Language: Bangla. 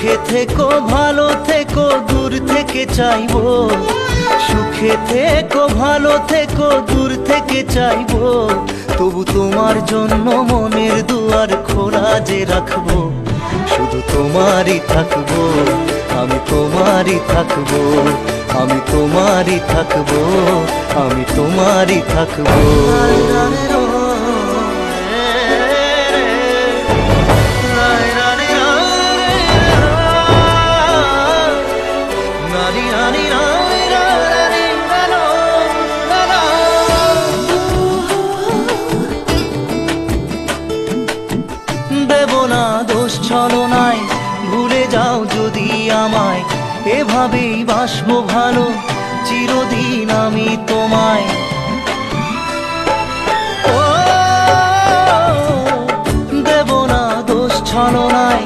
সুখে থেকো ভালো থেকো দূর থেকে চাইবো, সুখে থেকো ভালো থেকো দূর থেকে চাইবো। তবু তোমার জন্য মনের দুয়ার খোলা যে রাখবো, শুধু তোমারই থাকবো, আমি তোমারই থাকবো, আমি তোমারই থাকবো, আমি তোমারই থাকবো। দেব না দোষ ছলনায়, ভুলে যাও যদি আমায়, এভাবেই বাসবো ভালো চিরদিন আমি তোমায়। ও দেব না দোষ ছলনায়,